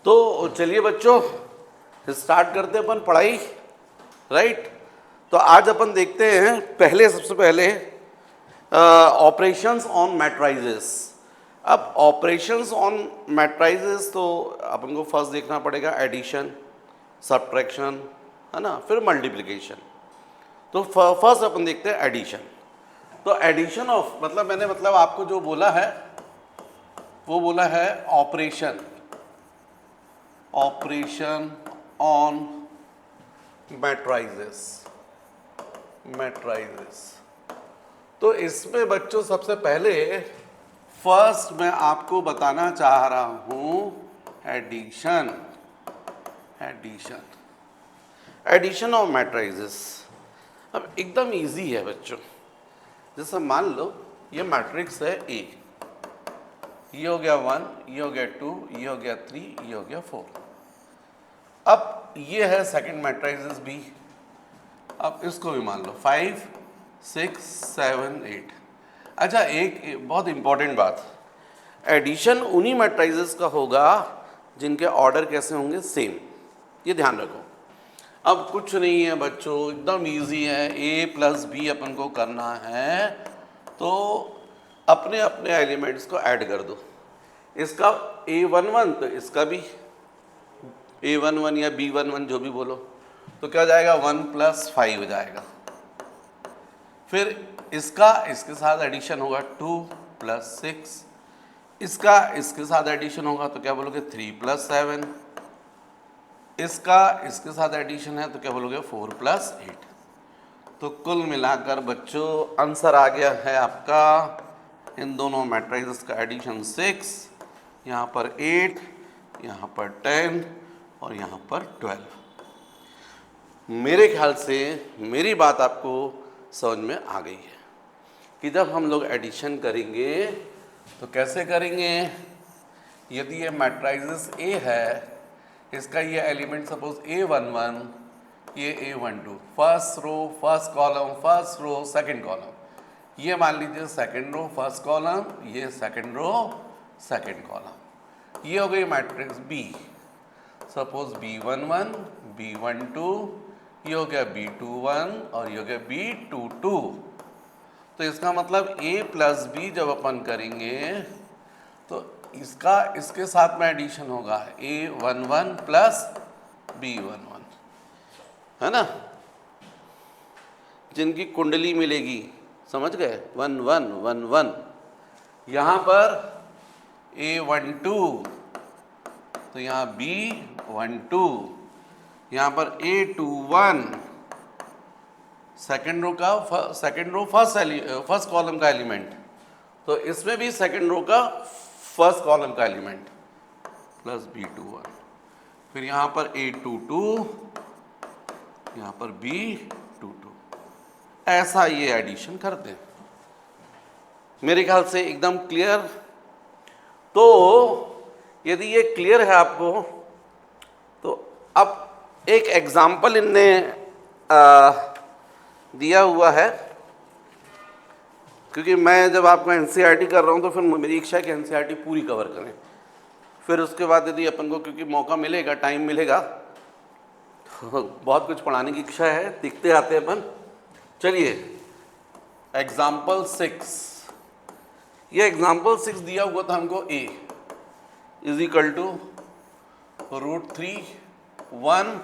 तो चलिए बच्चों स्टार्ट करते हैं अपन पढ़ाई, राइट। तो आज अपन देखते हैं सबसे पहले ऑपरेशंस ऑन मैट्राइजेस। अब ऑपरेशंस ऑन मैट्राइजेस तो अपन को फर्स्ट देखना पड़ेगा एडिशन, सब्ट्रैक्शन, है ना, फिर मल्टीप्लिकेशन। तो फर्स्ट अपन देखते हैं एडिशन। तो एडिशन ऑफ मैंने आपको जो बोला है वो बोला है ऑपरेशन ऑन मैट्राइजेस। तो इसमें बच्चों सबसे पहले फर्स्ट मैं आपको बताना चाह रहा हूं एडिशन ऑफ मैट्राइजेस। अब एकदम इजी है बच्चों। जैसे मान लो ये मैट्रिक्स है ए, ये हो गया 1, ये हो गया 2, ये हो गया 3, ये हो गया 4। अब ये है सेकंड मैट्रिक्स बी। अब इसको भी मान लो 5, 6, 7, 8। अच्छा, एक बहुत इंपॉर्टेंट बात, एडिशन उन्हीं मैट्रिक्स का होगा जिनके ऑर्डर कैसे होंगे, सेम। ये ध्यान रखो। अब कुछ नहीं है बच्चों, एकदम इजी है। a प्लस बी अपन को करना है, तो अपने अपने एलिमेंट्स को ऐड कर दो। इसका a11 तो इसका भी a11 या b11 जो भी बोलो, तो क्या हो जाएगा 1 + 5 हो जाएगा। फिर इसका इसके साथ एडिशन होगा 2 + 6, इसका इसके साथ एडिशन होगा तो क्या बोलोगे 3 + 7, इसका इसके साथ एडिशन है तो क्या बोलोगे 4 + 8। तो कुल मिलाकर बच्चों आंसर आ गया है आपका इन दोनों मैट्रिक्स का एडिशन 6, यहाँ पर 8, यहाँ पर 10 और यहाँ पर 12। मेरे ख्याल से मेरी बात आपको समझ में आ गई है कि जब हम लोग एडिशन करेंगे तो कैसे करेंगे। यदि ये मैट्रिक्स A है, इसका ये एलिमेंट सपोज A11, ये A12, first row first column, first row second column, ये मान लीजिए सेकंड रो फर्स्ट कॉलम, ये सेकंड रो सेकंड कॉलम। ये हो गई matrix B। Suppose B11, B12, ये हो गया B21 और ये हो गया B22। तो इसका मतलब A + B जब अपन करेंगे तो इसका इसके साथ में एडिशन होगा A11 + B11, है ना, जिनकी कुंडली मिलेगी, समझ गए, 1 1 1 1। यहाँ पर A12 तो यहाँ B12, यहाँ पर A21 second row first column का एलिमेंट, तो इसमें भी सेकेंड रो का फर्स्ट कॉलम का एलिमेंट प्लस B21। फिर यहाँ पर A22, यहाँ पर B22। ऐसा ये एडिशन करते हैं। मेरे ख्याल से एकदम क्लियर। तो यदि ये क्लियर है आपको, तो अब एक एग्जाम्पल इनने दिया हुआ है, क्योंकि मैं जब आपको एनसीईआरटी कर रहा हूँ तो फिर मेरी इच्छा है कि एनसीईआरटी पूरी कवर करें। फिर उसके बाद यदि अपन को क्योंकि मौका मिलेगा, टाइम मिलेगा, बहुत कुछ पढ़ाने की इच्छा है, दिखते आते हैं अपन। चलिए एग्जाम्पल 6। ये एग्जाम्पल 6 दिया हुआ था हमको A = √3 1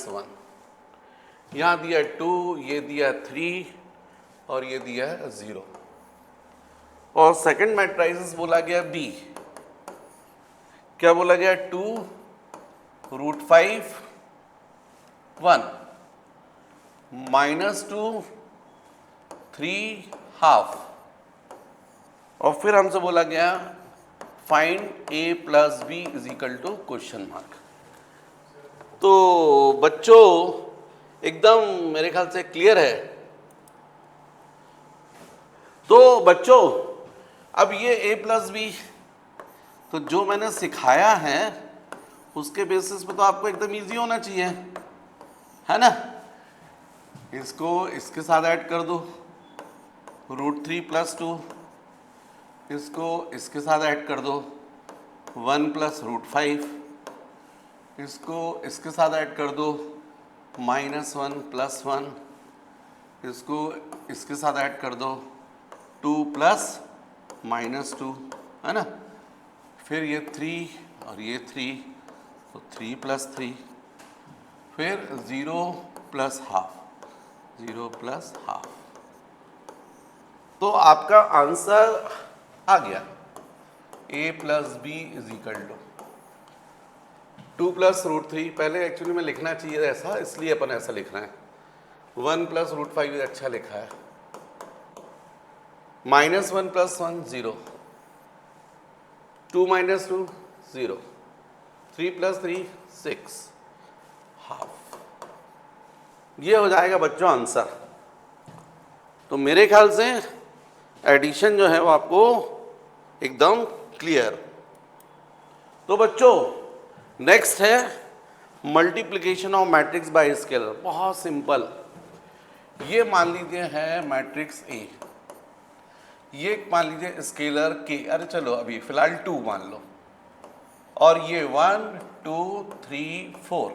- 1। यहाँ दिया 2, ये दिया 3 और ये दिया है 0। और सेकंड मैट्रिक्स बोला गया B। क्या बोला गया 2 √5 1 -2 3 ½ और फिर हमसे बोला गया फाइंड A + B = ? तो बच्चों एकदम मेरे ख्याल से क्लियर है। तो बच्चों अब ये A + B, तो जो मैंने सिखाया है उसके बेसिस पे तो आपको एकदम इजी होना चाहिए, है ना। इसको इसके साथ ऐड कर दो √3 + 2, इसको इसके साथ ऐड कर दो 1 प्लस रूट 5, इसको इसके साथ ऐड कर दो -1 प्लस 1, इसको इसके साथ ऐड कर दो 2 प्लस -2, है ना। फिर ये 3 और ये 3, तो 3 प्लस 3, फिर 0 प्लस हाफ, 0 प्लस हाफ। तो आपका आंसर आ गया a plus B is equal to 2 plus root 3। पहले एक्चुअली में लिखना चाहिए ऐसा, इसलिए अपन ऐसा लिख रहे हैं। 1 प्लस रूट 5 अच्छा लिखा है। -1 प्लस 1 0, 2 माइनस 2 0, 3 प्लस 3 6 हाफ। ये हो जाएगा बच्चों आंसर। तो मेरे ख्याल से एडिशन जो है वो आपको एकदम क्लियर। तो बच्चों नेक्स्ट है multiplication of matrix by scalar. बहुत सिंपल। ये मान लीजिए है मैट्रिक्स ए, ये मान लीजिए स्केलर के, अरे चलो अभी फिलहाल 2 मान लो, और ये 1 2 3 4।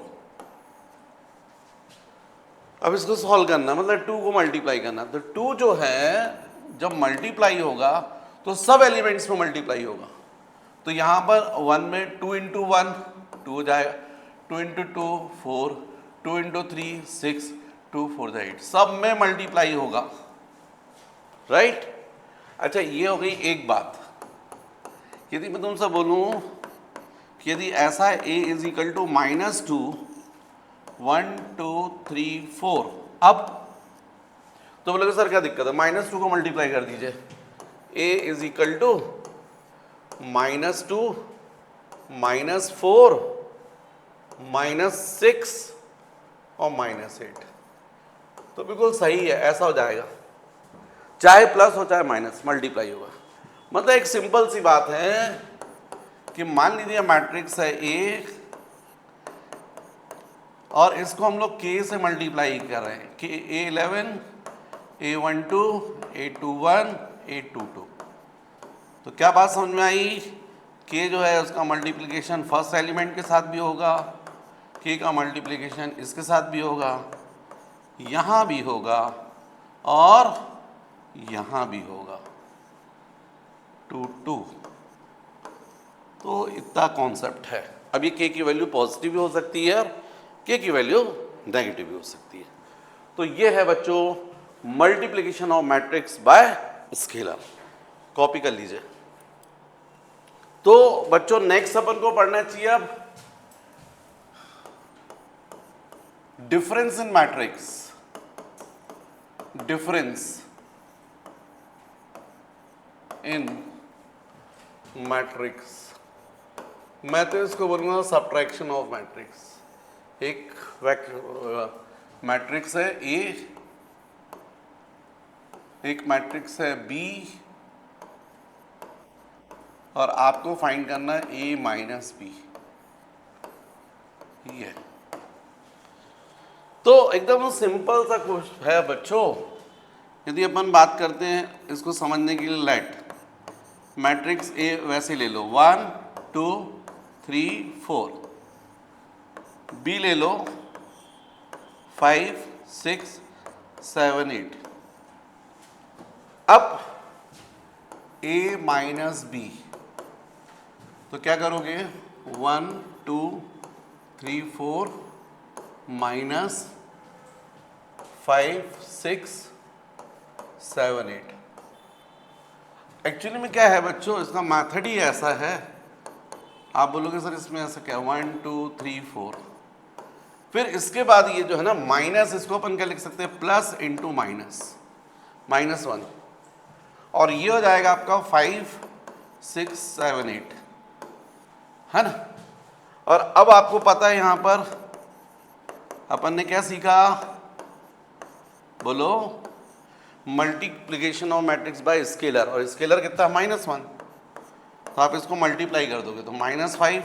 अब इसको सॉल्व करना मतलब 2 को मल्टीप्लाई करना। तो 2 जो है जब मल्टीप्लाई होगा तो सब एलिमेंट्स में मल्टीप्लाई होगा। तो यहाँ पर 1 में 2 इंटू 1 2 हो जाएगा, 2 इंटू 2 4, 2 इंटू 3 6, 2 4 8, सब में मल्टीप्लाई होगा, राइट। अच्छा ये हो गई एक बात। यदि मैं तुमसे बोलूँ कि यदि ऐसा है a इज इक्वल टू -2 1 2 3 4, अब तो बोलोगे सर क्या दिक्कत है, -2 को मल्टीप्लाई कर दीजिए। a इज इक्वल टू -2 -4 -6 और -8, तो बिल्कुल सही है, ऐसा हो जाएगा। चाहे प्लस हो चाहे माइनस, मल्टीप्लाई होगा। मतलब एक सिंपल सी बात है कि मान लीजिए मैट्रिक्स है A और इसको हम लोग K से मल्टीप्लाई कर रहे हैं कि A11 A12 A21 A22। तो क्या बात समझ में आई? K जो है उसका मल्टीप्लिकेशन फर्स्ट एलिमेंट के साथ भी होगा, K का मल्टीप्लिकेशन इसके साथ भी होगा, यहाँ भी होगा और यहाँ भी होगा 2 2। तो इतना कॉन्सेप्ट है। अब ये K की वैल्यू पॉजिटिव भी हो सकती है और K की वैल्यू नेगेटिव भी हो सकती है। तो ये है बच्चों multiplication of matrix by scalar. Copy कर लीजिए। तो बच्चों नेक्स्ट अपन को पढ़ना चाहिए अब difference in matrix. Difference in matrix, मैं तो इसको बोलूँगा सब्ट्रैक्शन ऑफ मैट्रिक्स। एक मैट्रिक्स है ए, एक मैट्रिक्स है बी, और आपको फाइंड करना है ए माइनस बी। ये तो एकदम सिंपल सा क्वेश्चन है बच्चों। यदि अपन बात करते हैं इसको समझने के लिए, लेट मैट्रिक्स ए वैसे ले लो 1 2 3 4, बी ले लो 5 6 7 8। अब a माइनस बी, तो क्या करोगे 1 2 3 4 माइनस 5 6 7 8। एक्चुअली में क्या है बच्चों, इसका मेथड ही ऐसा है। आप बोलोगे सर इसमें ऐसा क्या, 1 2 3 4, फिर इसके बाद ये जो है ना माइनस, इसको अपन क्या लिख सकते हैं, प्लस इंटू माइनस, -1, और ये हो जाएगा आपका 5 6 7 8, है ना। और अब आपको पता है यहाँ पर अपन ने क्या सीखा, बोलो, multiplication of matrix by scalar. और स्केलर कितना, -1, तो आप इसको मल्टीप्लाई कर दोगे तो -5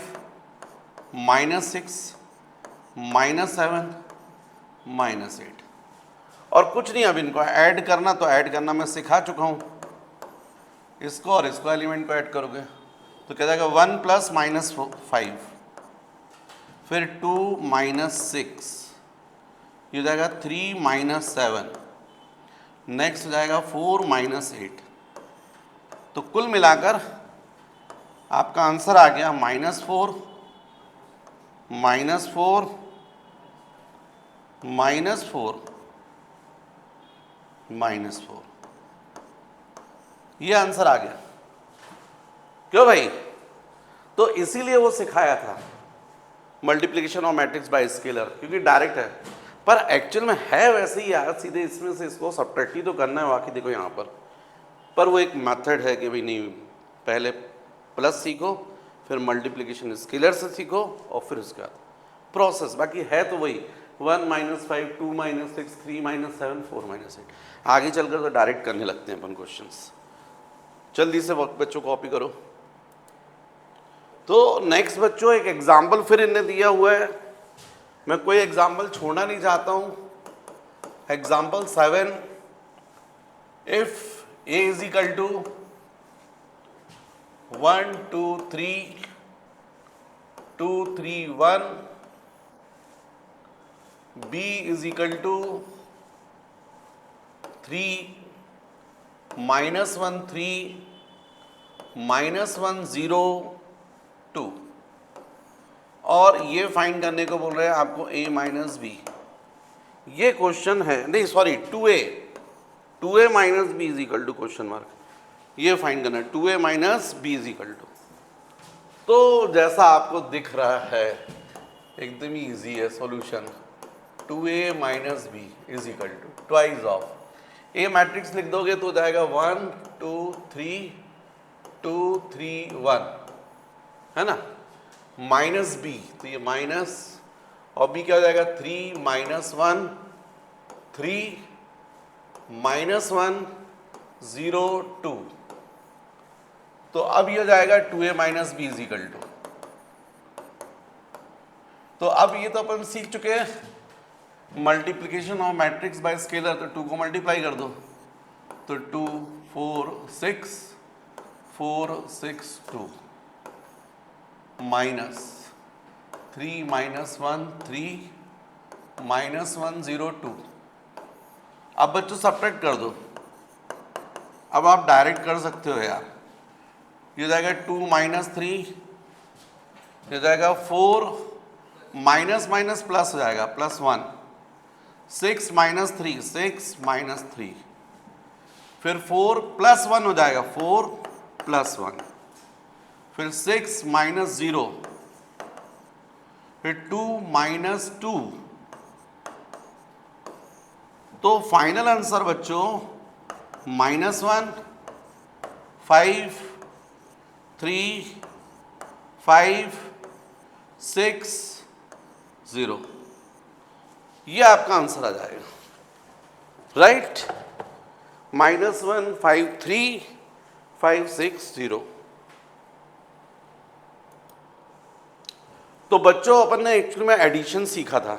-6 -7 -8, और कुछ नहीं। अब इनको ऐड करना, तो ऐड करना मैं सिखा चुका हूँ। इसको और इसको एलिमेंट को ऐड करोगे तो क्या जाएगा 1 प्लस माइनस 5, फिर 2 माइनस 6, ये हो जाएगा 3 माइनस 7, नेक्स्ट हो जाएगा 4 माइनस 8। तो कुल मिलाकर आपका आंसर आ गया -4, -4, -4, -4। ये आंसर आ गया। क्यों भाई? तो इसीलिए वो सिखाया था multiplication of matrix by scalar, क्योंकि डायरेक्ट है, पर एक्चुअल में है वैसे ही यार, सीधे इसमें से इसको सब्ट्रैक्ट ही तो करना है। बाकी देखो यहाँ पर वो एक मेथड है कि भाई नहीं, पहले प्लस सीखो, फिर मल्टीप्लिकेशन स्केलर से सीखो, और फिर उसके बाद प्रोसेस। बाकी है तो वही 1 माइनस 5, 2 माइनस 6, 3 माइनस 7, 4 माइनस 8। आगे चलकर तो डायरेक्ट करने लगते हैं अपन क्वेश्चंस। जल्दी से बच्चों कॉपी करो। तो नेक्स्ट बच्चों एक एग्जाम्पल फिर इन्हें दिया हुआ है, मैं कोई एग्जाम्पल छोड़ना नहीं चाहता हूं। Example 7, if a is equal to 1 2 3 2 3 1, b is equal to 3 minus 1 3 minus 1 0 2, और ये फाइंड करने को बोल रहे हैं आपको a माइनस बी। ये क्वेश्चन है, नहीं sorry 2a minus B is equal to question mark, ये फाइंड करना है 2a minus B is equal to. तो जैसा आपको दिख रहा है एकदम ही ईजी है solution. 2a minus B is equal to twice of A matrix लिख दोगे तो हो जाएगा 1 2 3 2 3 1, है ना, माइनस बी, तो ये माइनस, और बी क्या हो जाएगा 3 माइनस 1 3 माइनस 1 0 2। तो अब ये हो जाएगा 2a minus B is equal to. तो अब ये तो अपन सीख चुके हैं multiplication of matrix by scalar, तो 2 को मल्टीप्लाई कर दो, तो 2 4 6 4 6 2 माइनस 3 माइनस 1 3 माइनस 1 0 2। अब बच्चों सब्ट्रैक्ट कर दो। अब आप डायरेक्ट कर सकते हो यार, ये जाएगा 2 माइनस 3, ये जाएगा 4 माइनस माइनस प्लस हो जाएगा +1, 6 माइनस 3 6 माइनस 3, फिर 4 प्लस 1 हो जाएगा 4 प्लस 1, फिर 6 माइनस 0, फिर 2 माइनस 2। तो फाइनल आंसर बच्चों -1 5 3 5 6 0, ये आपका आंसर आ जाएगा, राइट। -1 5 3 5 6 0। तो बच्चों अपन ने एक्चुअली में एडिशन सीखा था,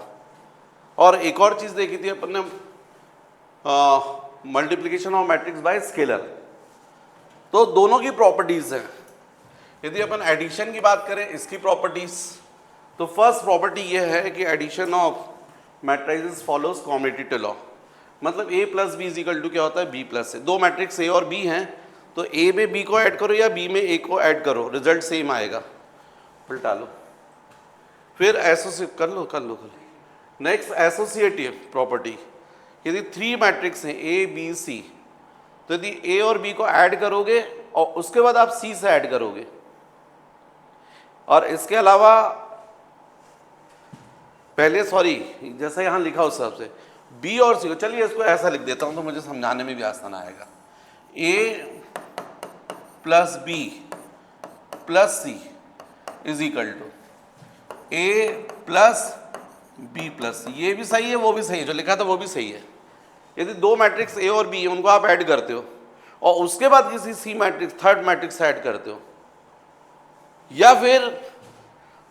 और एक और चीज देखी थी अपन ने multiplication of matrix by scalar. तो दोनों की प्रॉपर्टीज हैं। यदि अपन एडिशन की बात करें, इसकी प्रॉपर्टीज, तो फर्स्ट प्रॉपर्टी ये है कि addition of matrices follows commutative law. मतलब a plus B is equal to क्या होता है, b प्लस है। दो मैट्रिक्स a और b हैं, तो a में b को ऐड करो या b में a को ऐड करो, रिजल्ट सेम आएगा, उल्टा लो। फिर एसोसिएट कर लो। नेक्स्ट एसोसिएटिव प्रॉपर्टी, यदि 3 मैट्रिक्स हैं a b c, तो यदि a और b को ऐड करोगे और उसके बाद आप c से ऐड करोगे, और इसके अलावा पहले सॉरी जैसा यहाँ लिखा उस हिसाब से b और c को, चलिए इसको ऐसा लिख देता हूँ तो मुझे समझाने में भी आसान आएगा। a plus b plus c is equal to a plus b plus c। ये भी सही है, वो भी सही है, जो लिखा था वो भी सही है। यदि दो मैट्रिक्स a और b है, उनको आप ऐड करते हो और उसके बाद किसी c matrix third matrix add करते हो, या फिर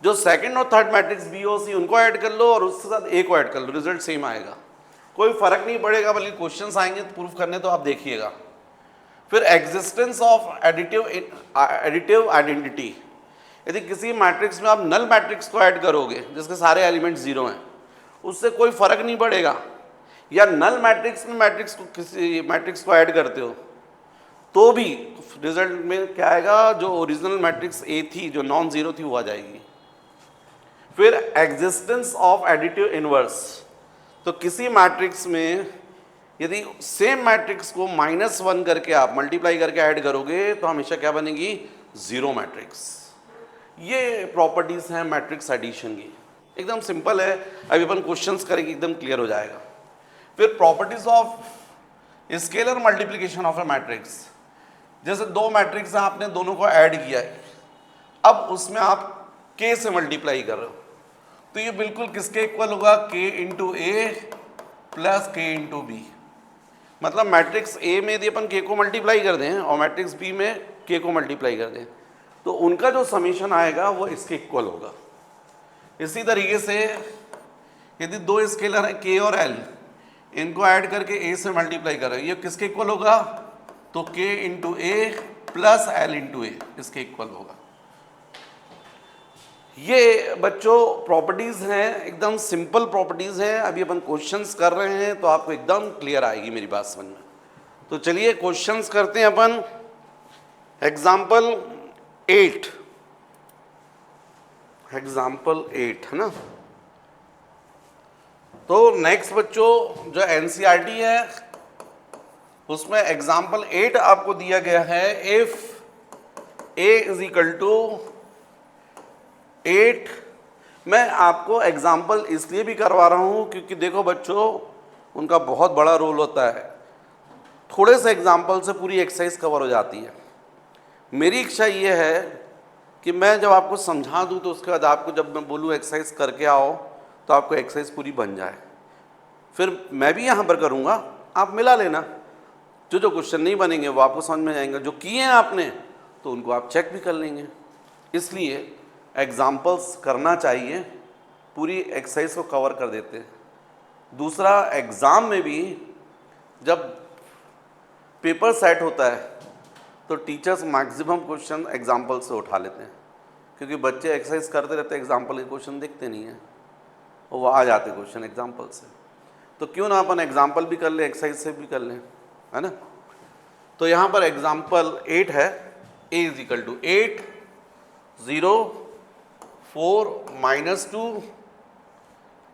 जो सेकंड और थर्ड मैट्रिक्स बी और सी उनको ऐड कर लो और उसके साथ ए को ऐड कर लो, रिजल्ट सेम आएगा, कोई फर्क नहीं पड़ेगा। बल्कि क्वेश्चंस आएंगे प्रूफ करने तो आप देखिएगा। फिर एग्जिस्टेंस ऑफ एडिटिव आइडेंटिटी, यदि किसी मैट्रिक्स में आप नल मैट्रिक्स को ऐड करोगे जिसके सारे एलिमेंट जीरो हैं, उससे कोई फर्क नहीं पड़ेगा, या नल मैट्रिक्स में मैट्रिक्स को किसी मैट्रिक्स को ऐड करते हो तो भी रिजल्ट में क्या आएगा, जो ओरिजिनल मैट्रिक्स ए थी जो नॉन जीरो थी वो आ जाएगी। फिर एग्जिस्टेंस ऑफ एडिटिव इनवर्स, तो किसी मैट्रिक्स में यदि सेम मैट्रिक्स को -1 करके आप मल्टीप्लाई करके ऐड करोगे तो हमेशा क्या बनेगी, जीरो मैट्रिक्स। ये प्रॉपर्टीज हैं मैट्रिक्स एडिशन की, एकदम सिंपल है, अभी अपन क्वेश्चंस करेंगे एकदम क्लियर हो जाएगा। फिर properties of scalar multiplication of A matrix, जैसे दो मैट्रिक्स हैं, आपने दोनों को ऐड किया है, अब उसमें आप k से मल्टीप्लाई कर रहे हो, तो ये बिल्कुल किसके इक्वल होगा, k इंटू ए प्लस के इंटू बी। मतलब मैट्रिक्स ए में यदि अपन k को मल्टीप्लाई कर दें और मैट्रिक्स बी में k को मल्टीप्लाई कर दें तो उनका जो समीशन आएगा वो इसके इक्वल होगा। इसी तरीके से यदि दो स्केलर हैं k और l, इनको ऐड करके a से मल्टीप्लाई करें, ये किसके इक्वल होगा, तो k इंटू ए प्लस l इंटू ए इसके इक्वल होगा। ये बच्चों प्रॉपर्टीज हैं, एकदम सिंपल प्रॉपर्टीज हैं, अभी अपन क्वेश्चंस कर रहे हैं तो आपको एकदम क्लियर आएगी मेरी बात समझ में। तो चलिए क्वेश्चंस करते हैं अपन। एग्जाम्पल 8 है ना। तो नेक्स्ट बच्चों जो एनसीईआरटी है उसमें एग्जाम्पल 8 आपको दिया गया है, if A is equal to 8। मैं आपको एग्जाम्पल इसलिए भी करवा रहा हूँ क्योंकि देखो बच्चों उनका बहुत बड़ा रोल होता है, थोड़े से एग्जाम्पल से पूरी एक्सरसाइज कवर हो जाती है। मेरी इच्छा ये है कि मैं जब आपको समझा दूँ तो उसके बाद आपको जब मैं बोलूँ एक्सरसाइज करके आओ तो आपको एक्सरसाइज पूरी बन जाए। फिर मैं भी यहाँ पर करूँगा, आप मिला लेना, जो क्वेश्चन नहीं बनेंगे वो आपको समझ में जाएंगे, जो किए हैं आपने तो उनको आप चेक भी कर लेंगे। इसलिए एग्जाम्पल्स करना चाहिए, पूरी एक्सरसाइज को कवर कर देते हैं। दूसरा, एग्ज़ाम में भी जब पेपर सेट होता है तो टीचर्स मैक्सिमम क्वेश्चन एग्जाम्पल से उठा लेते हैं, क्योंकि बच्चे एक्सरसाइज करते रहते हैं, एग्जाम्पल के क्वेश्चन देखते नहीं हैं और वो आ जाते क्वेश्चन एग्जाम्पल से। तो क्यों ना अपन एग्जाम्पल भी कर लें, एक्सरसाइज से भी कर लें, है ना। तो यहाँ पर एग्जाम्पल 8 है, a इज इक्वल टू 8 0 4 -2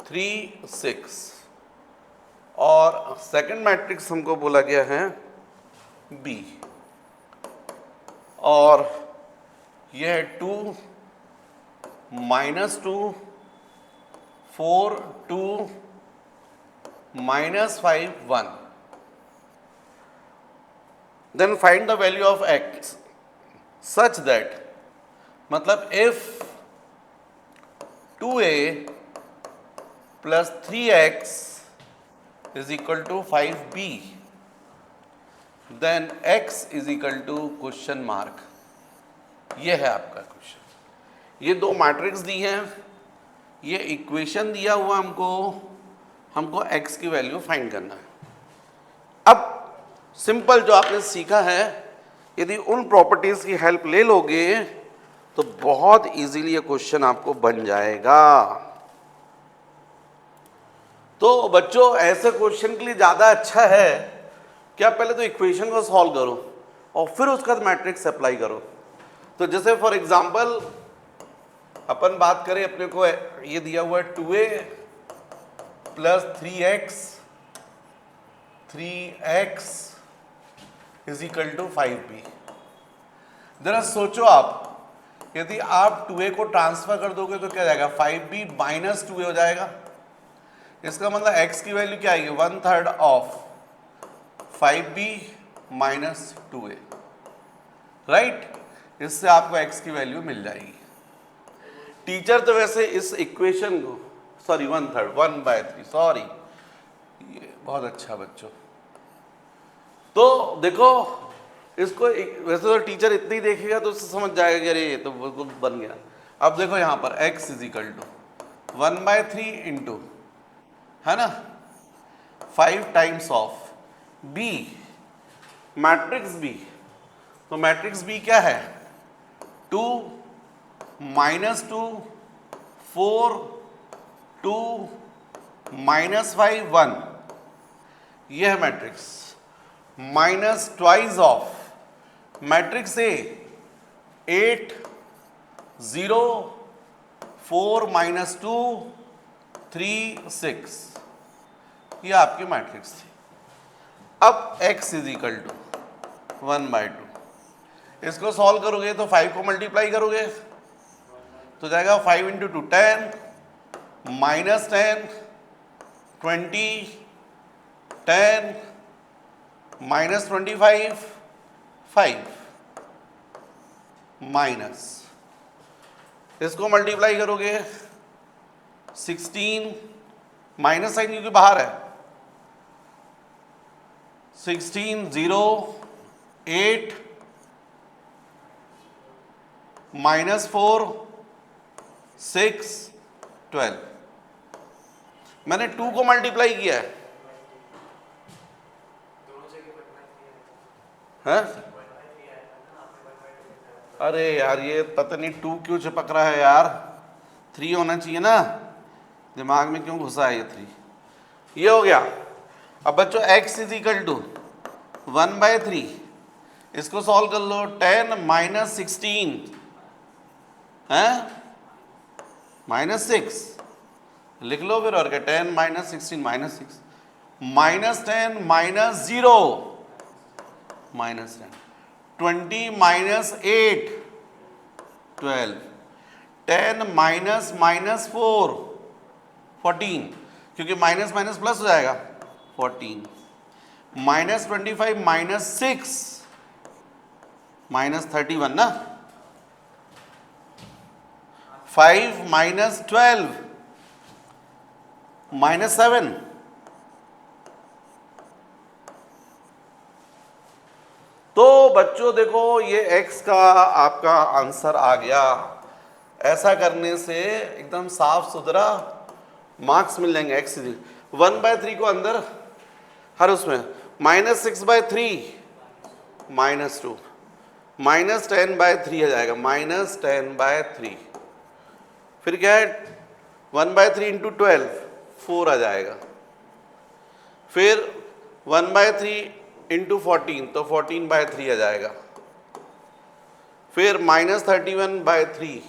3 6 और सेकंड मैट्रिक्स हमको बोला गया है B, और यह है 2 -2 4 2 -5 1। Then find the value of x such that, मतलब if 2a plus 3x is equal to 5b, then x is equal to question mark. ये है आपका क्वेश्चन। ये दो मैट्रिक्स दी हैं, ये इक्वेशन दिया हुआ हमको x की वैल्यू फाइंड करना है। अब सिंपल जो आपने सीखा है, यदि उन प्रॉपर्टीज की हेल्प ले लोगे तो बहुत इजीली ये क्वेश्चन आपको बन जाएगा। तो बच्चों ऐसे क्वेश्चन के लिए ज़्यादा अच्छा है कि आप पहले तो इक्वेशन को सॉल्व करो और फिर उसका मैट्रिक्स अप्लाई करो। तो जैसे फॉर एग्जांपल अपन बात करें, अपने को ये दिया हुआ है 2a plus 3x is equal to 5b। जरा सोचो आप, यदि आप 2a को ट्रांसफर कर दोगे तो क्या जाएगा, 5b माइनस 2a हो जाएगा। इसका मतलब x की वैल्यू क्या आएगी, 1/3 of 5b minus 2a, right. इससे आपको x की वैल्यू मिल जाएगी। टीचर तो वैसे इस इक्वेशन को, सॉरी 1/3 1/3, सॉरी, ये बहुत अच्छा बच्चों। तो देखो इसको वैसे तो टीचर इतनी ही देखेगा तो उससे समझ जाएगा कि अरे ये तो बिल्कुल बन गया। अब देखो यहाँ पर x is equal to 1/3 into, है ना, 5 times of b, matrix B, तो मैट्रिक्स बी क्या है? 2 -2 4 2 -5 1, यह है matrix. Minus twice of matrix A 8 0 4 -2 3 6, ये आपकी मैट्रिक्स थी। अब x इज इक्वल टू 1/2, इसको सॉल्व करोगे तो 5 को मल्टीप्लाई करोगे तो जाएगा 5 × 2 10 -10 20 10 -25 5 माइनस, इसको मल्टीप्लाई करोगे 16, माइनस साइन क्योंकि बाहर है, 16 0 8 -4 6 12, मैंने 2 को मल्टीप्लाई किया है, हैं? अरे यार ये पता नहीं 2 क्यों चिपक रहा है यार, 3 होना चाहिए ना, दिमाग में क्यों घुसा है ये 3, ये हो गया। अब बच्चों x इज इक्वल टू 1/3, इसको सॉल्व कर लो, 10 -16 है -6 लिख लो फिर, और क्या, 10 -16 -6 -10 -0 -10 20 -8 12 10 -4 14, क्योंकि माइनस माइनस प्लस हो जाएगा 14 -25 -6 -31 ना, 5 -12 -7, तो बच्चों देखो ये x का आपका आंसर आ गया। ऐसा करने से एकदम साफ सुथरा मार्क्स मिल जाएंगे। x 1/3 को अंदर हर उसमें -6/3 -2 -10/3 आ जाएगा, -10/3, फिर क्या है 1/3 × 12 4 आ जाएगा, फिर 1/3 × 14 तो 14/3 आ जाएगा, फिर -31/3,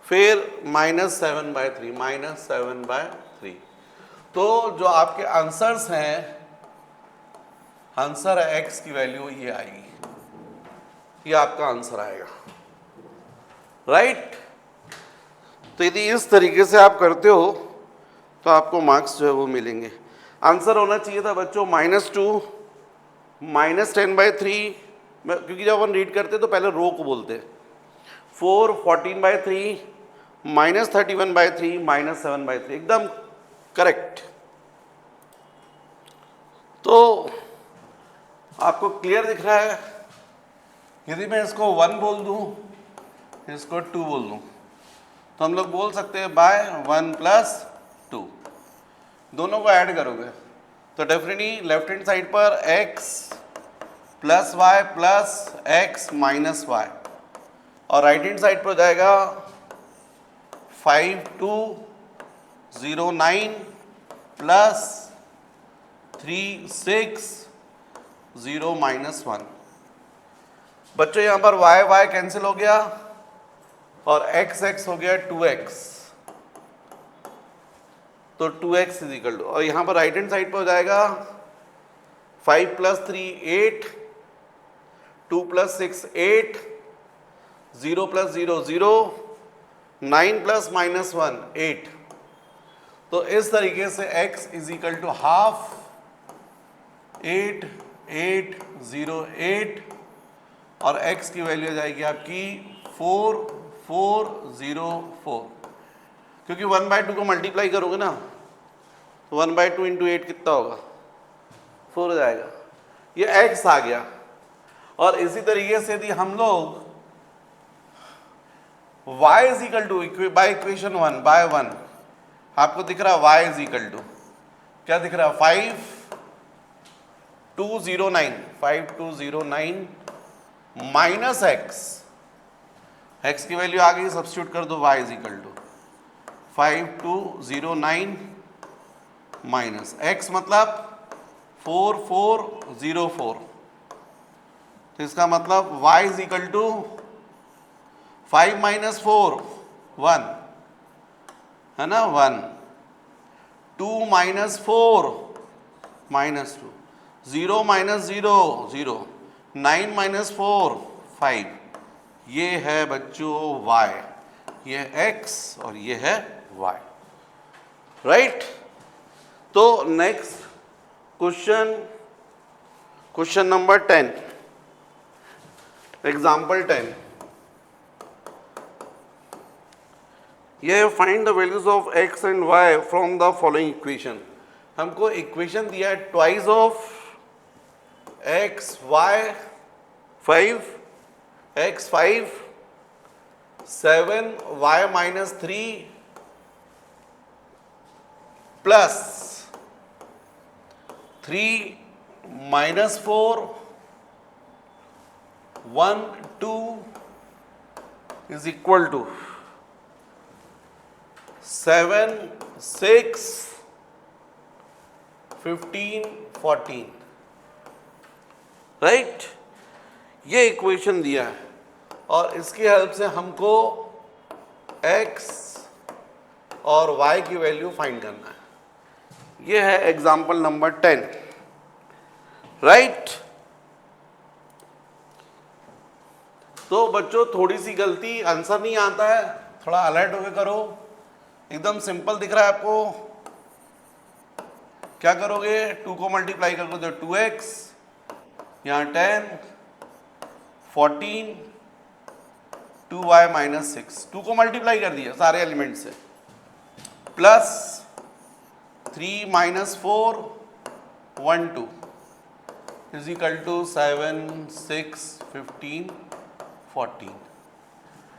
फिर -7/3 -7/3। तो जो आपके आंसर्स हैं, आंसर है x की वैल्यू ये आएगी, ये आपका आंसर आएगा, राइट। तो यदि इस तरीके से आप करते हो तो आपको मार्क्स जो है वो मिलेंगे। आंसर होना चाहिए था बच्चों -2 -10/3, क्योंकि जब हम रीड करते तो पहले रो को बोलते, 4 14/3 -31/3 -7/3, एकदम करेक्ट। तो आपको क्लियर दिख रहा है? यदि मैं इसको 1 बोल दूं, इसको 2 बोल दूं, तो हम लोग बोल सकते हैं बाय 1 + 2, दोनों को ऐड करोगे तो डेफिनेटली लेफ्ट हैंड साइड पर x + y + x - y, और राइट हैंड साइड पर हो जाएगा 5209 + 360 -1। बच्चों यहाँ पर y y कैंसिल हो गया और x x हो गया 2x, तो 2x इज इक्वल टू, और यहाँ पर राइट हैंड साइड पर हो जाएगा 5 + 3 8 2 + 6 8 0 + 0 0 9 + -1 8। तो इस तरीके से x is equal to half 8 8 0 8, और x की वैल्यू आ जाएगी आपकी 4 4 0 4, क्योंकि 1/2 को मल्टीप्लाई करोगे ना तो 1/2 × 8 कितना होगा, 4 हो जाएगा, ये x आ गया। और इसी तरीके से यदि हम लोग y is equal to by equation 1 by 1, आपको दिख रहा है y इज इक्वल टू क्या दिख रहा है 5 5209 5209 माइनस एक्स की वैल्यू आ गई, सब्स्टिट्यूट कर दो y is equal to 5209 minus x मतलब 4404, तो इसका मतलब y is equal to 5 minus 4 1 है ना, 1 2 माइनस 4 माइनस 2 0 माइनस 0 0 9 माइनस 4 5, ये है बच्चों y, ये x और ये है y, राइट। तो नेक्स्ट क्वेश्चन नंबर 10, एग्जाम्पल 10, ये find the values of x and y from the following equation. हमको इक्वेशन दिया है twice of x y 5 x 5 7 y minus 3 plus 3 minus 4 1 2 is equal to 7 6 15 14, right. ये equation दिया है और इसकी हेल्प से हमको x और y की वैल्यू फाइंड करना है। ये है एग्जाम्पल नंबर 10, राइट। तो बच्चों थोड़ी सी गलती, आंसर नहीं आता है, थोड़ा अलर्ट होकर करो। एकदम सिंपल दिख रहा है आपको, क्या करोगे, 2 को मल्टीप्लाई कर दो 2x, यहाँ 10 14 2y माइनस 6, 2 को मल्टीप्लाई कर दिया सारे एलिमेंट से, plus 3 minus 4 1 2 is equal to 7 6 15 14।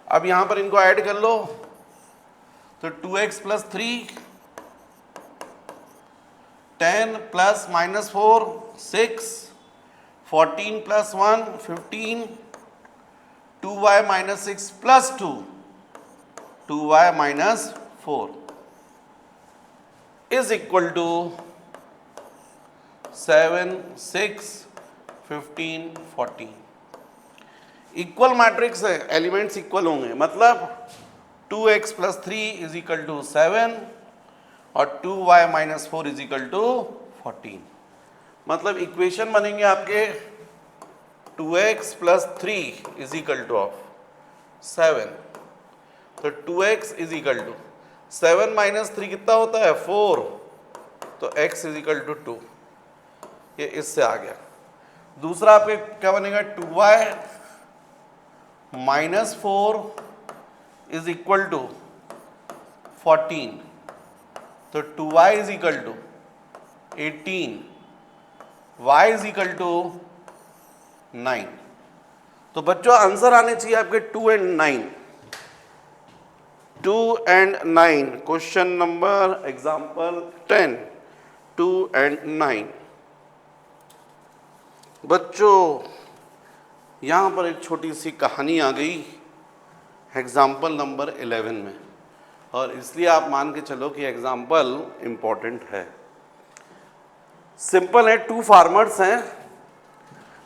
अब यहाँ पर इनको ऐड कर लो, तो 2x plus 3 10 plus minus 4 6 14 plus 1 15 2y minus 6 plus 2 2y minus 4 is equal to 7 6 15 14। Equal matrix है, एलिमेंट्स इक्वल होंगे, मतलब 2x plus 3 is equal to 7 और 2y minus 4 is equal to 14। मतलब इक्वेशन बनेंगे आपके 2x plus 3 is equal two of 7, तो 2x is equal to 7 minus 3 कितना होता है 4, तो x इज इक्वल टू 2, ये इससे आ गया। दूसरा आपके क्या बनेगा 2y minus 4 is equal to 14, तो 2y is equal to 18, y is equal to 9। तो बच्चों आंसर आने चाहिए आपके 2 and 9, 2 and 9, question number example 10 2 and 9। बच्चों यहाँ पर एक छोटी सी कहानी आ गई एग्जाम्पल नंबर 11 में, और इसलिए आप मान के चलो कि एग्जाम्पल इम्पॉर्टेंट है। सिंपल है, 2 फार्मर्स हैं,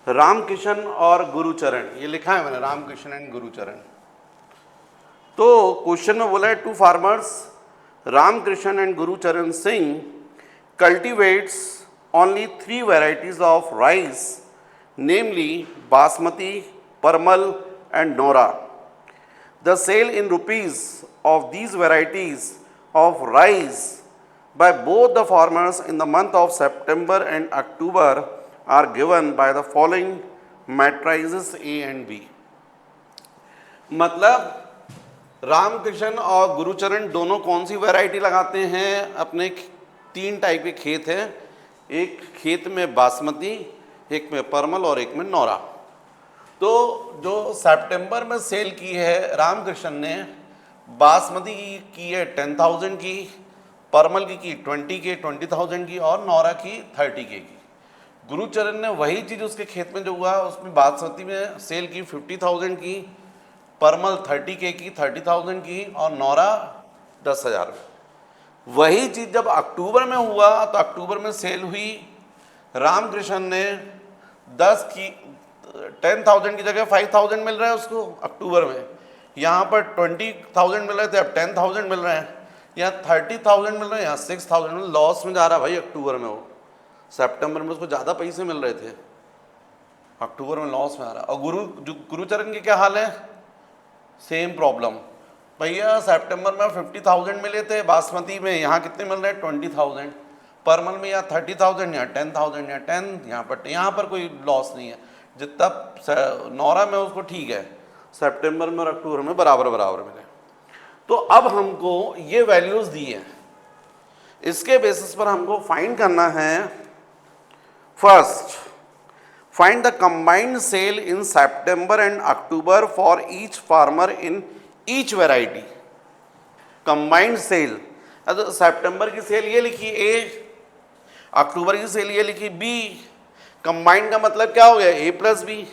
रामकिशन और गुरुचरण, ये लिखा है मैंने रामकिशन एंड गुरुचरण। तो क्वेश्चन में बोला है 2 farmers Ramakrishna and Gurcharan Singh cultivates only 3 varieties of rice, namely basmati, parmal and nora. The sale in rupees of these varieties of rice by both the farmers in the month of September and October are given by the following matrices A and B. मतलब रामकृष्ण और गुरुचरण दोनों कौन सी variety लगाते हैं, अपने 3 type के खेत हैं, एक खेत में बासमती, एक में परमल और एक में नौरा। तो जो सितंबर में सेल की है रामकृष्ण ने, बासमती की है 10,000 की, परमल की 20,000 की और नौरा की 30,000 की। गुरुचरण ने वही चीज उसके खेत में जो हुआ उसमें बासमती में सेल की 50,000 की, परमल 30K की, 30,000 की, और नौरा 10,000। वही चीज जब अक्टूबर में हुआ तो अक्टूबर में सेल हुई, रामकृष्ण ने 10,000 की जगह 5,000 मिल रहा है उसको अक्टूबर में। यहाँ पर 20,000 मिल रहे थे, अब 10,000 मिल रहे हैं। यहाँ 30,000 मिल रहे हैं, यहाँ 6,000 मिल, लॉस में जा रहा भाई अक्टूबर में। वो सितंबर में उसको ज़्यादा पैसे मिल रहे थे, अक्टूबर में लॉस में आ रहा। और गुरुचरण के क्या हाल है, सेम प्रॉब्लम। भैया सितंबर में 50,000 मिले थे बासमती में, यहाँ कितने मिल रहे हैं 20,000। परमल में यहाँ 30,000, यहाँ 10,000, यहाँ 10, यहाँ पर कोई लॉस नहीं है। जितना नौरा में उसको ठीक है, सितंबर में और अक्टूबर में बराबर बराबर मिले। तो अब हमको ये वैल्यूज दी है, इसके बेसिस पर हमको फाइंड करना है। First, find the combined sale in September and October for each farmer in each variety. Combined sale, तो सितंबर की सेल ये लिखी ए, अक्टूबर की सेल ये लिखी बी। कंबाइंड का मतलब क्या हो गया, ए प्लस बी।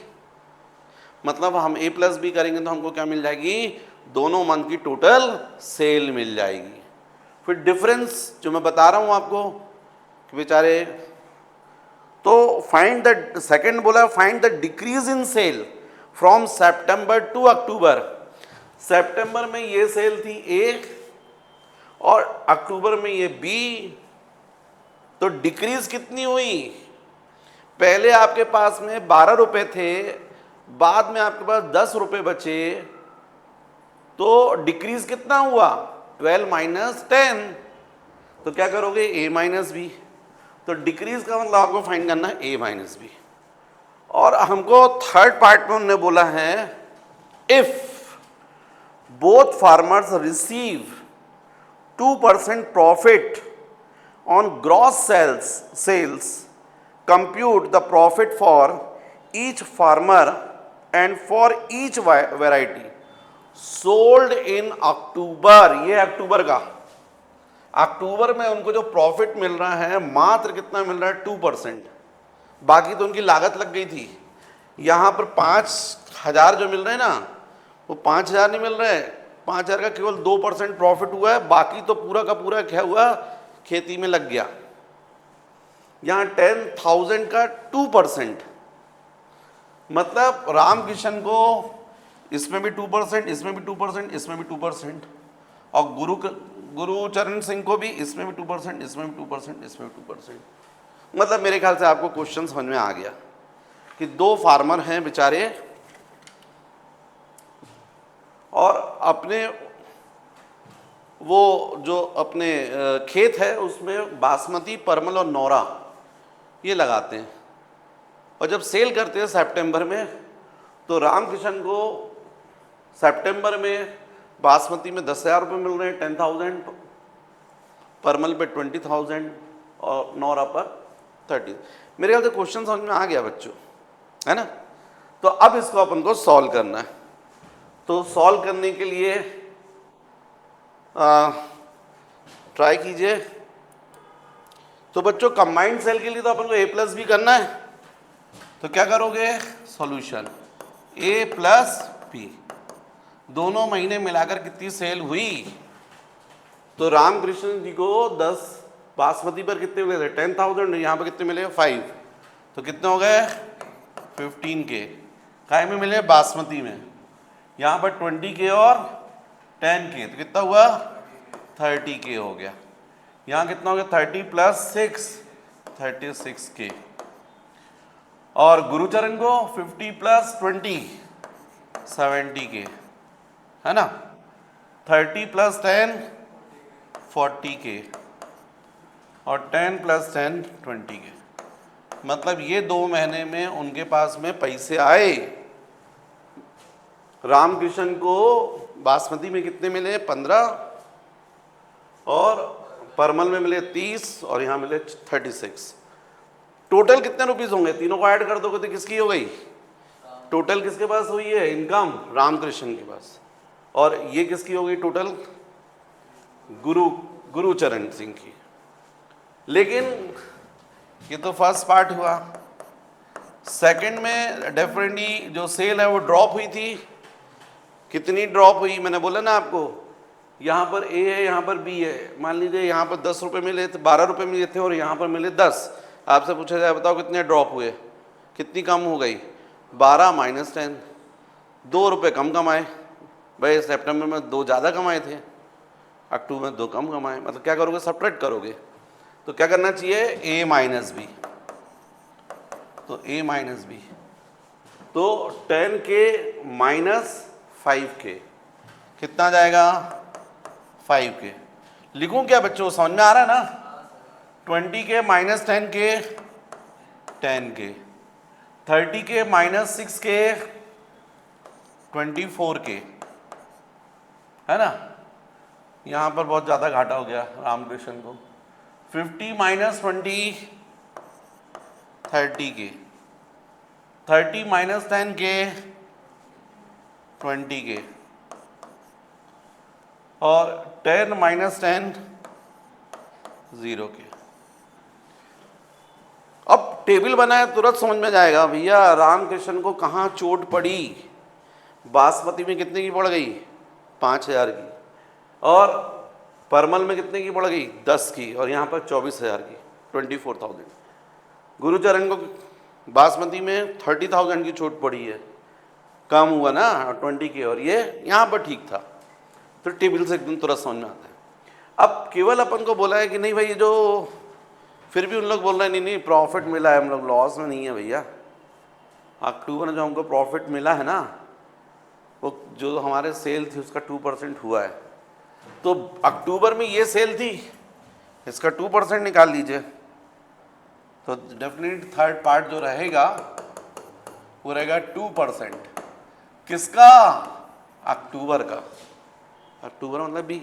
मतलब हम ए प्लस बी करेंगे तो हमको क्या मिल जाएगी, दोनों मंथ की टोटल सेल मिल जाएगी। फिर डिफरेंस जो मैं बता रहा हूं आपको कि बेचारे, तो फाइंड द, सेकंड बोला find the decrease in sale from September to October. सितंबर में ये सेल थी ए और अक्टूबर में ये बी, तो डिक्रीज कितनी हुई, पहले आपके पास में 12 रुपए थे, बाद में आपके पास 10 रुपए बचे, तो डिक्रीज कितना हुआ 12 माइनस 10। तो क्या करोगे, ए माइनस बी। तो डिक्रीज का मतलब आपको फाइंड करना है ए माइनस बी। और हमको थर्ड पार्ट में उन्होंने बोला है, if both farmers receive 2% profit on gross sales, compute the profit for each farmer and for each variety sold in October। ये अक्टूबर का, अक्टूबर में उनको जो प्रॉफिट मिल रहा है मात्र कितना मिल रहा है 2%, बाकी तो उनकी लागत लग गई थी। यहाँ पर 5,000 जो मिल रहे हैं ना, वो 5,000 नहीं मिल रहे, 5,000 का केवल 2% प्रॉफिट हुआ है, बाकी तो पूरा का पूरा क्या हुआ, खेती में लग गया। यहाँ 10,000 का 2%, मतलब रामकिशन को इसमें भी 2%, इसमें भी 2%, इसमें भी 2%, और गुरुचरण सिंह को भी इसमें भी 2%, इसमें भी 2%, इसमें भी 2%। मतलब मेरे ख्याल से आपको क्वेश्चन समझ में आ गया कि दो फार्मर हैं बेचारे, और अपने वो जो अपने खेत है उसमें बासमती, परमल और नौरा ये लगाते हैं, और जब सेल करते हैं सितंबर में, तो रामकिशन को सितंबर में बासमती में 10,000 रुपये मिल रहे हैं, 10,000, परमल पे 20,000 और नौरा पर 30। मेरे ख्याल से क्वेश्चन समझ में आ गया बच्चों, है ना। तो अब इसको अपन को सॉल्व करना है। तो सॉल्व करने के लिए ट्राई कीजिए। तो बच्चों कंबाइंड सेल के लिए तो अपन को ए प्लस बी करना है, तो क्या करोगे, सॉल्यूशन ए प्लस बी, दोनों महीने मिलाकर कितनी सेल हुई। तो रामकृष्ण जी को 10 बासमती पर कितने मिले थे 10,000, यहाँ पर कितने मिले 5, तो कितने हो गए 15K। काय में मिले, बासमती में। यहाँ पर 20K और 10K, तो कितना हुआ 30K हो गया। यहाँ कितना हो गया 30 प्लस 6, 36K। और गुरुचरण को 50 प्लस 20, 70K, है ना। 30 प्लस 10, 40K, और 10 प्लस 10, 20K। मतलब ये 2 महीने में उनके पास में पैसे आए। रामकृष्ण को बासमती में कितने मिले 15, और परमल में मिले 30, और यहाँ मिले 36। टोटल कितने रुपीस होंगे, तीनों को ऐड कर दोगे तो किसकी हो गई, टोटल किसके पास हुई है इनकम, रामकृष्ण के पास। और ये किसकी हो गई टोटल, गुरुचरण सिंह की। लेकिन ये तो फर्स्ट पार्ट हुआ। सेकंड में डेफिनेटली जो सेल है वो ड्रॉप हुई थी। कितनी ड्रॉप हुई, मैंने बोला ना आपको, यहाँ पर ए है, यहाँ पर बी है। मान लीजिए यहाँ पर 10 रुपये मिले थे, 12 रुपये मिले थे और यहाँ पर मिले 10। आपसे पूछा जाए बताओ कितने ड्रॉप हुए, कितनी कम हो गई? 12 माइनस 10, 2 रुपये कम कमाए। भाई सितंबर में 2 ज़्यादा कमाए थे, अक्टूबर में 2 कम कमाए। मतलब क्या करोगे, सब्ट्रैक्ट करोगे। तो क्या करना चाहिए, ए माइनस बी। तो ए माइनस बी, तो 10 के माइनस 5 के कितना जाएगा, 5 के। लिखूं क्या बच्चों, समझ में आ रहा है ना? 20 के माइनस 10 के 10 के, 30 के माइनस 6 के 24 के, है ना। यहाँ पर बहुत ज़्यादा घाटा हो गया रामकृष्ण को। 50 माइनस 20 30 के, 30 माइनस 10 के 20 के, और 10 माइनस 10 0 के। अब टेबल बनाए तुरंत समझ में जाएगा भैया रामकृष्ण को कहाँ चोट पड़ी। बासमती में कितने की पड़ गई, 5000 की, और परमल में कितने की पड़ गई, 10 की, और यहाँ पर 24,000 की, 24,000। गुरुचरण को बासमती में 30,000 की चोट पड़ी है, कम हुआ ना 20 की, और ये यहाँ पर ठीक था। तो टेबल से एकदम तुरंत समझ में आता है। अब केवल अपन को बोला है कि नहीं भाई, ये जो फिर भी उन लोग बोल रहे हैं नहीं प्रॉफिट मिला है, हम लोग लॉस में नहीं है भैया। अक्टूबर में जो हमको प्रॉफिट मिला है ना, वो जो हमारे सेल थी उसका 2% हुआ है। तो अक्टूबर में ये सेल थी, इसका 2% निकाल लीजिए। तो डेफिनेटली थर्ड पार्ट जो रहेगा वो रहेगा 2%। किसका, अक्टूबर का। अक्टूबर मतलब बी।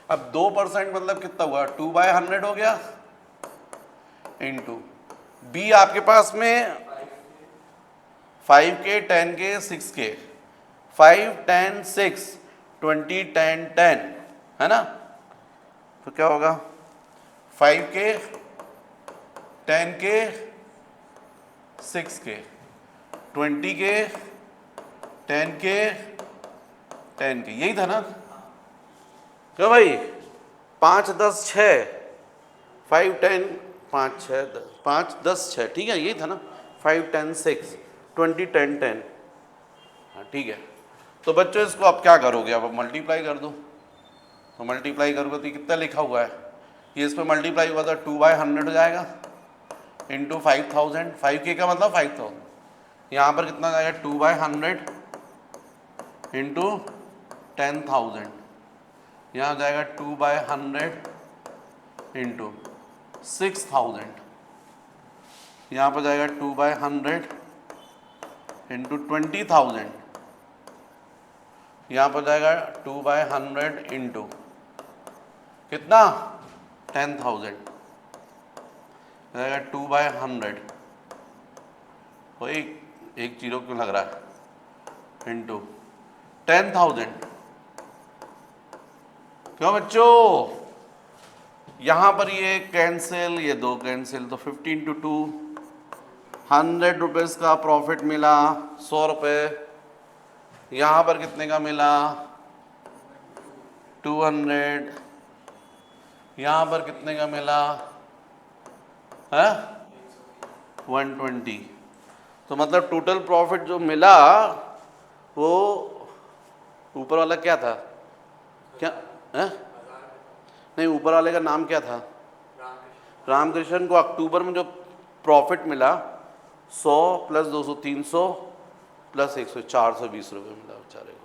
अब 2% मतलब कितना हुआ, 2/100 हो गया, इंटू बी आपके पास में 5 के 10 के 6 के, 5 10 6 20 10 10, है ना। तो क्या होगा, 5 के 10 के 6 के, 20 के 10 के 10 के, यही था ना। क्यों भाई, 5 10 6, 5 10 5 6 10, 5 10 6, ठीक है, यही था ना। 5 10 6 20 10 10, हाँ ठीक है। तो बच्चों इसको अब क्या करोगे, अब मल्टीप्लाई कर दो। तो मल्टीप्लाई करोगे तो कितना लिखा हुआ है, ये इस पर मल्टीप्लाई हुआ था 2/100 हो जाएगा, इंटू 5000। 5K का मतलब 5000, यहाँ पर कितना जाएगा 2/100 इंटू 10,000, यहाँ जाएगा 2/100 इंटू 6,000, यहाँ पर जाएगा 2/100 इंटू 20,000, यहाँ पर जाएगा 2/100 इंटू कितना 10,000, जाएगा 2/100। तो एक जीरो क्यों लग रहा है, इंटू 10,000। क्यों बच्चों, यहाँ पर ये कैंसिल, ये 2 कैंसिल, तो 50 इंटू 2, 100 रुपीज़ का प्रॉफिट मिला, 100 रुपये। यहाँ पर कितने का मिला, 200। यहाँ पर कितने का मिला है, 120। तो मतलब टोटल प्रॉफिट जो मिला वो ऊपर वाला क्या था, क्या है, नहीं ऊपर वाले का नाम क्या था, रामकृष्ण को अक्टूबर में जो प्रॉफिट मिला 100 प्लस 200 300 प्लस 100 420 रुपये मिला बेचारे को।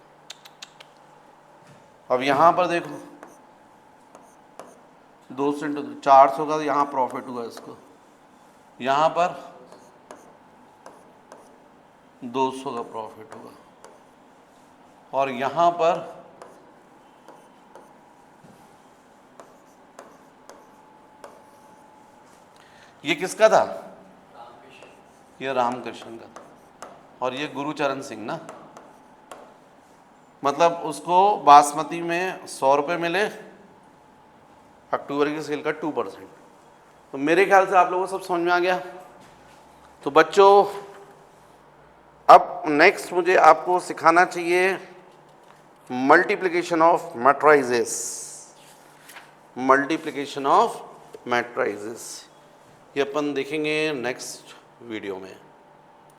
अब यहाँ पर देखो 200 इंटू 400 का यहाँ प्रॉफिट हुआ इसको, यहाँ पर 200 का प्रॉफिट हुआ, और यहाँ पर ये किसका था, ये रामकृष्ण का था, और ये गुरुचरण सिंह ना। मतलब उसको बासमती में 100 रुपये मिले, अक्टूबर की सेल का 2%। तो मेरे ख्याल से आप लोगों को सब समझ में आ गया। तो बच्चों अब नेक्स्ट मुझे आपको सिखाना चाहिए मल्टीप्लिकेशन ऑफ मैट्राइजेस, मल्टीप्लिकेशन ऑफ मैट्राइजेस। ये अपन देखेंगे नेक्स्ट वीडियो में।